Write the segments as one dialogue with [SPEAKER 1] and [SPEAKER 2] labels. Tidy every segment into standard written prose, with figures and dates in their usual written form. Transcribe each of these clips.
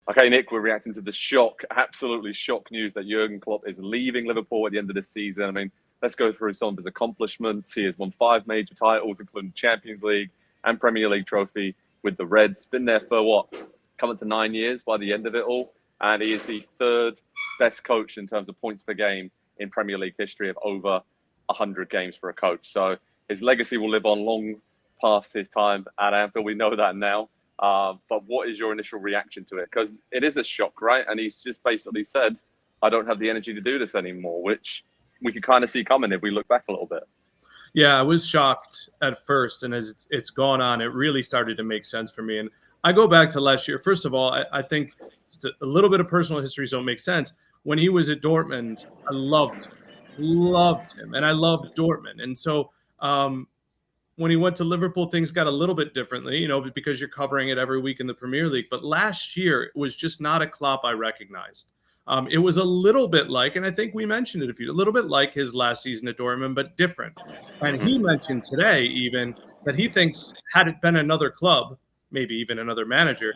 [SPEAKER 1] Okay, Nick, we're reacting to the absolutely shock news that Jurgen Klopp is leaving Liverpool at the end of this season. I mean, let's go through some of his accomplishments. He has won 5 major titles, including Champions League and Premier League trophy with the Reds. Been there for what? Coming to 9 years by the end of it all. And he is the 3rd best coach in terms of points per game in Premier League history of over 100 games for a coach. So his legacy will live on long past his time at Anfield. We know that now. But what is your initial reaction to it? Because it is a shock, right? And he's just basically said, I don't have the energy to do this anymore, which we could kind of see coming if we look back a little bit.
[SPEAKER 2] Yeah, I was shocked at first. And as it's gone on, it really started to make sense for me. And I go back to last year. First of all, I think just a little bit of personal histories don't make sense. When he was at Dortmund, I loved him. And I loved Dortmund. And so when he went to Liverpool, things got a little bit differently, because you're covering it every week in the Premier League. But last year, it was just not a Klopp I recognized. It was a little bit like, and I think we mentioned it a little bit like his last season at Dortmund, but different. And he mentioned today even that he thinks had it been another club, maybe even another manager,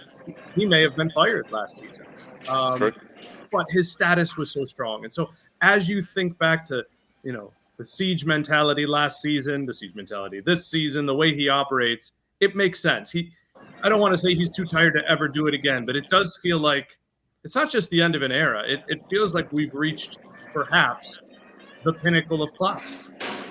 [SPEAKER 2] he may have been fired last season. But his status was so strong. And so as you think back to, the siege mentality last season, the siege mentality this season, the way he operates, it makes sense. I don't want to say he's too tired to ever do it again, but it does feel like it's not just the end of an era. It feels like we've reached perhaps the pinnacle of Klopp.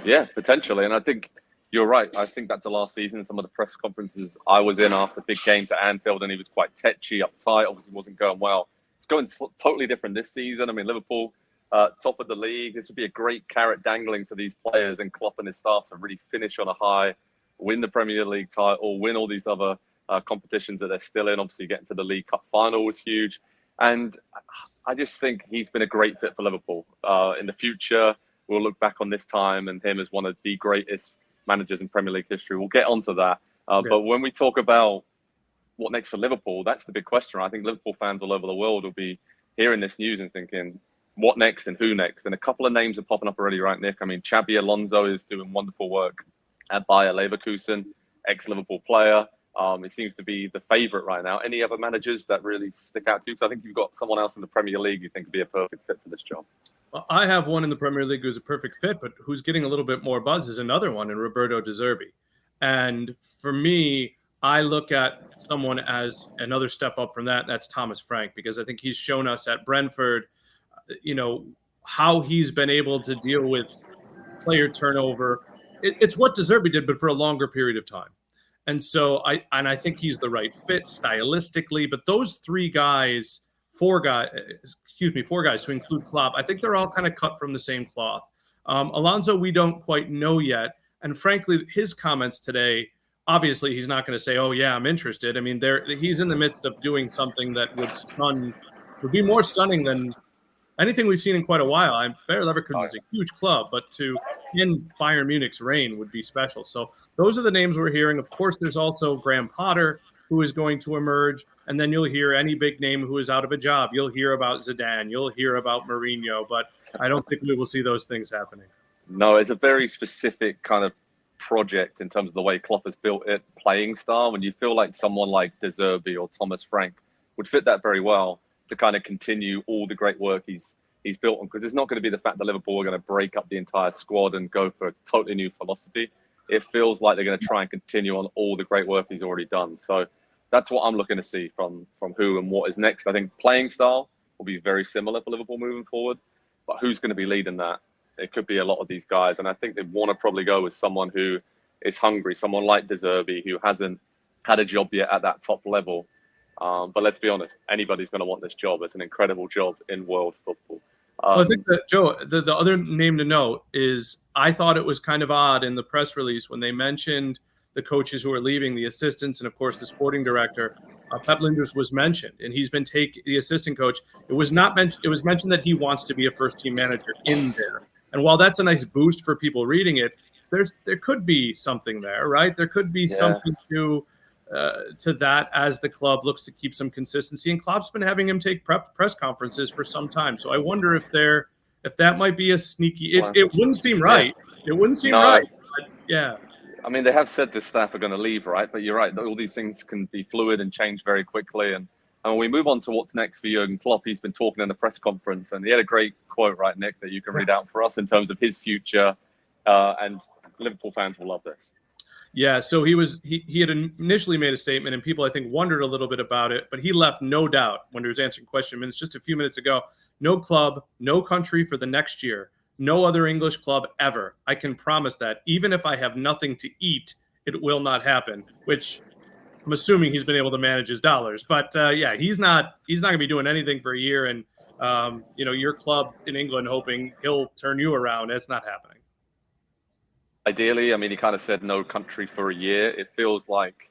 [SPEAKER 1] Yeah, potentially. And I think you're right. I think back to last season, some of the press conferences I was in after big games at Anfield, and he was quite tetchy, uptight, obviously wasn't going well. It's going totally different this season. I mean, Liverpool, top of the league. This would be a great carrot dangling for these players and Klopp and his staff to really finish on a high, win the Premier League title, win all these other competitions that they're still in. Obviously, getting to the League Cup final was huge. And I just think he's been a great fit for Liverpool. In the future, we'll look back on this time and him as one of the greatest managers in Premier League history. We'll get onto that. But when we talk about what next for Liverpool, that's the big question. I think Liverpool fans all over the world will be hearing this news and thinking, what next and who next? And a couple of names are popping up already, right, Nick? I mean, Xabi Alonso is doing wonderful work at Bayer Leverkusen, ex-Liverpool player. He seems to be the favourite right now. Any other managers that really stick out to you? Because I think you've got someone else in the Premier League you think would be a perfect fit for this job.
[SPEAKER 2] Well, I have one in the Premier League who's a perfect fit, but who's getting a little bit more buzz is another one in Roberto De Zerbi. And for me, I look at someone as another step up from that, and that's Thomas Frank, because I think he's shown us at Brentford, how he's been able to deal with player turnover. It's what De Zerbi did, but for a longer period of time. And so I think he's the right fit stylistically. But those four guys to include Klopp, I think they're all kind of cut from the same cloth. Alonso, we don't quite know yet. And frankly, his comments today, obviously he's not going to say, oh yeah, I'm interested. I mean, he's in the midst of doing something that would be more stunning than anything we've seen in quite a while. Bayer Leverkusen is a huge club, but to in Bayern Munich's reign would be special. So those are the names we're hearing. Of course, there's also Graham Potter, who is going to emerge. And then you'll hear any big name who is out of a job. You'll hear about Zidane. You'll hear about Mourinho. But I don't think we will see those things happening.
[SPEAKER 1] No, it's a very specific kind of project in terms of the way Klopp has built it, playing style. And you feel like someone like De Zerbi or Thomas Frank would fit that very well, to kind of continue all the great work he's built on, because it's not going to be the fact that Liverpool are going to break up the entire squad and go for a totally new philosophy. It feels like they're going to try and continue on all the great work he's already done. So that's what I'm looking to see from who and what is next. I think playing style will be very similar for Liverpool moving forward, but who's going to be leading that? It could be a lot of these guys, and I think they want to probably go with someone who is hungry, someone like De Zerbi, who hasn't had a job yet at that top level. But let's be honest, anybody's going to want this job. It's an incredible job in world football.
[SPEAKER 2] Well, I think that, Joe, the other name to note is I thought it was kind of odd in the press release when they mentioned the coaches who are leaving, the assistants, and of course the sporting director. Pep Linders was mentioned, and he's been the assistant coach. It was not mentioned. It was mentioned that he wants to be a first-team manager in there. And while that's a nice boost for people reading it, there could be something there, right? There could be something to that as the club looks to keep some consistency. And Klopp's been having him take press conferences for some time. So I wonder if that might be a sneaky. It wouldn't seem right. It wouldn't seem right. But yeah.
[SPEAKER 1] I mean, they have said the staff are going to leave, right? But you're right. All these things can be fluid and change very quickly. And And when we move on to what's next for Jurgen Klopp, he's been talking in the press conference, and he had a great quote, right, Nick, that you can read out for us in terms of his future, and Liverpool fans will love this.
[SPEAKER 2] Yeah, so he had initially made a statement, and people, I think, wondered a little bit about it, but he left no doubt when he was answering questions just a few minutes ago. No club, no country for the next year, no other English club ever. I can promise that. Even if I have nothing to eat, it will not happen, which I'm assuming he's been able to manage his dollars. But yeah, he's not going to be doing anything for a year, and your club in England hoping he'll turn you around. That's not happening.
[SPEAKER 1] Ideally, I mean, he kind of said no country for a year. It feels like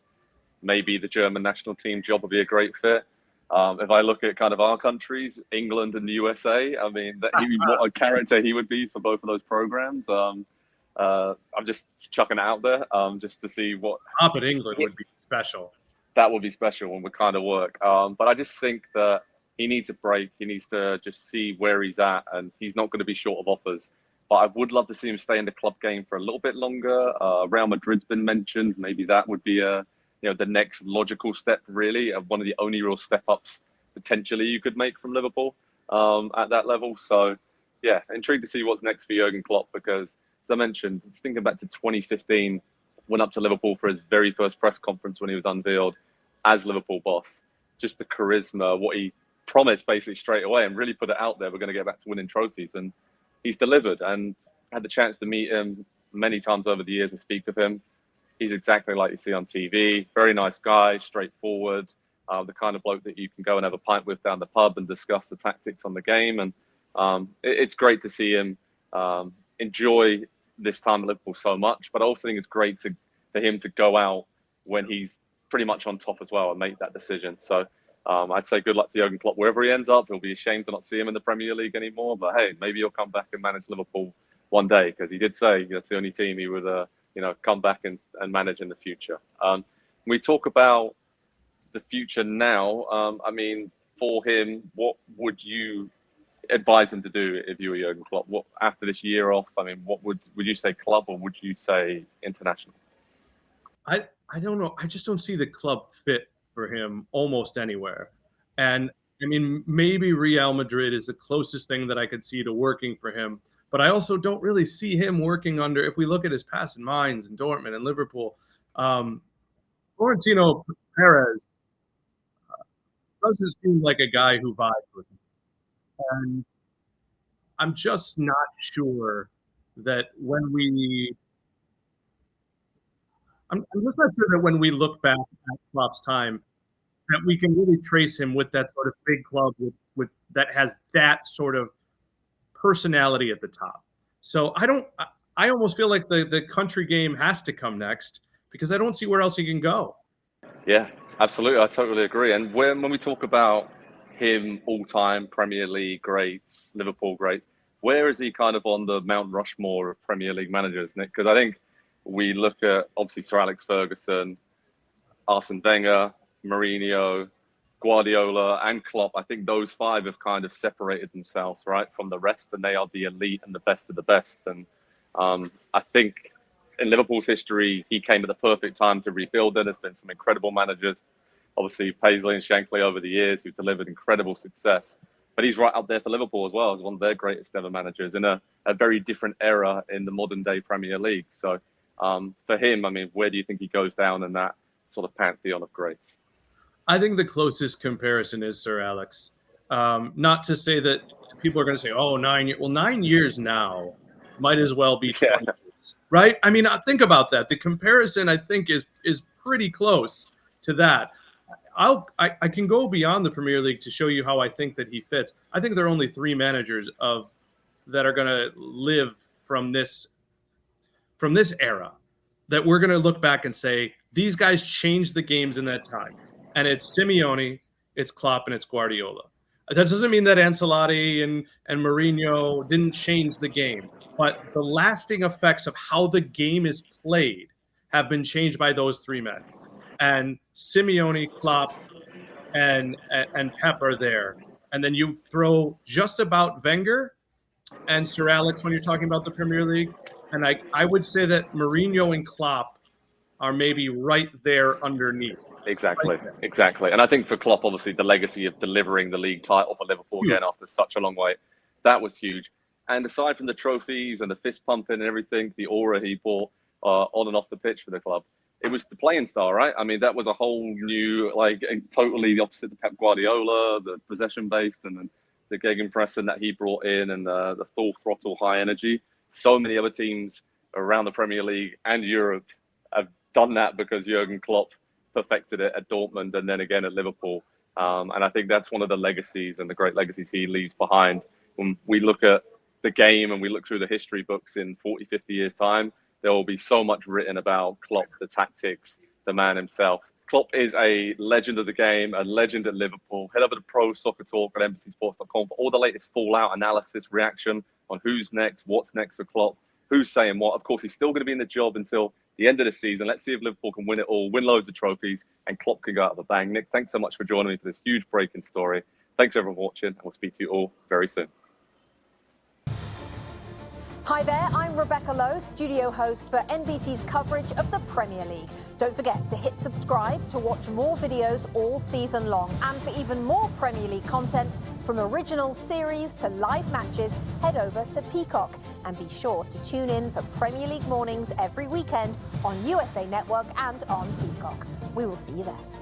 [SPEAKER 1] maybe the German national team job would be a great fit. If I look at kind of our countries, England and the USA, I mean, what a character he would be for both of those programs. I'm just chucking it out there just to see what.
[SPEAKER 2] Top at England would be special.
[SPEAKER 1] That would be special and would kind of work. But I just think that he needs a break. He needs to just see where he's at, and he's not going to be short of offers. But I would love to see him stay in the club game for a little bit longer. Real Madrid's been mentioned. Maybe that would be the next logical step, really, one of the only real step-ups potentially you could make from Liverpool at that level. So, yeah, intrigued to see what's next for Jurgen Klopp, because, as I mentioned, thinking back to 2015, went up to Liverpool for his very first press conference when he was unveiled as Liverpool boss. Just the charisma, what he promised basically straight away, and really put it out there, we're going to get back to winning trophies. And he's delivered, and had the chance to meet him many times over the years and speak with him. He's exactly like you see on TV. Very nice guy, straightforward, the kind of bloke that you can go and have a pint with down the pub and discuss the tactics on the game. And it's great to see him enjoy this time at Liverpool so much. But I also think it's great for him to go out when he's pretty much on top as well and make that decision. So I'd say good luck to Jurgen Klopp wherever he ends up. He'll be ashamed to not see him in the Premier League anymore. But hey, maybe he'll come back and manage Liverpool one day, because he did say that's the only team he would come back and manage in the future. We talk about the future now. I mean, for him, what would you advise him to do if you were Jurgen Klopp? What, after this year off, I mean, what would you say, club, or would you say international?
[SPEAKER 2] I don't know. I just don't see the club fit for him almost anywhere. And I mean, maybe Real Madrid is the closest thing that I could see to working for him. But I also don't really see him working under, if we look at his past in Mainz and Dortmund and Liverpool, Florentino Perez doesn't seem like a guy who vibes with him. And I'm just not sure that I'm just not sure that when we look back at Klopp's time, that we can really trace him with that sort of big club with that has that sort of personality at the top. So I almost feel like the country game has to come next, because I don't see where else he can go.
[SPEAKER 1] Yeah, absolutely. I totally agree. And when we talk about him all-time Premier League greats, Liverpool greats, where is he kind of on the Mount Rushmore of Premier League managers, Nick? Because I think we look at, obviously, Sir Alex Ferguson, Arsene Wenger, Mourinho, Guardiola, and Klopp. I think those five have kind of separated themselves, right, from the rest, and they are the elite and the best of the best. And I think in Liverpool's history, he came at the perfect time to rebuild it. There's been some incredible managers, obviously Paisley and Shankly over the years, who've delivered incredible success. But he's right up there for Liverpool as well as one of their greatest ever managers in a very different era in the modern day Premier League. So for him, I mean, where do you think he goes down in that sort of pantheon of greats?
[SPEAKER 2] I think the closest comparison is Sir Alex. Not to say that people are going to say, oh, 9 years. Well, 9 years now might as well be 20 years, right? I mean, think about that. The comparison, I think, is pretty close to that. I can go beyond the Premier League to show you how I think that he fits. I think there are only three managers that are going to live from this era that we're going to look back and say, these guys changed the games in that time. And it's Simeone, it's Klopp, and it's Guardiola. That doesn't mean that Ancelotti and Mourinho didn't change the game, but the lasting effects of how the game is played have been changed by those three men. And Simeone, Klopp, and Pep are there. And then you throw just about Wenger and Sir Alex when you're talking about the Premier League. And I would say that Mourinho and Klopp are maybe right there underneath.
[SPEAKER 1] Exactly. And I think for Klopp, obviously, the legacy of delivering the league title for Liverpool again after such a long wait, that was huge. And aside from the trophies and the fist pumping and everything, the aura he brought on and off the pitch for the club, it was the playing style, right? I mean, that was a whole new, like, totally the opposite of Pep Guardiola, the possession-based and the gegenpressing that he brought in and the full throttle high energy. So many other teams around the Premier League and Europe have done that because Jurgen Klopp perfected it at Dortmund and then again at Liverpool. And I think that's one of the legacies and the great legacies he leaves behind. When we look at the game and we look through the history books in 40, 50 years' time, there will be so much written about Klopp, the tactics, the man himself. Klopp is a legend of the game, a legend at Liverpool. Head over to Pro Soccer Talk at NBCSports.com for all the latest fallout analysis, reaction on who's next, what's next for Klopp, who's saying what. Of course, he's still going to be in the job until the end of the season. Let's see if Liverpool can win it all, win loads of trophies, and Klopp can go out with a bang. Nick, thanks so much for joining me for this huge breaking story. Thanks everyone for watching, and we'll speak to you all very soon.
[SPEAKER 3] Hi there, I'm Rebecca Lowe, studio host for NBC's coverage of the Premier League. Don't forget to hit subscribe to watch more videos all season long. And for even more Premier League content, from original series to live matches, head over to Peacock. And be sure to tune in for Premier League mornings every weekend on USA Network and on Peacock. We will see you there.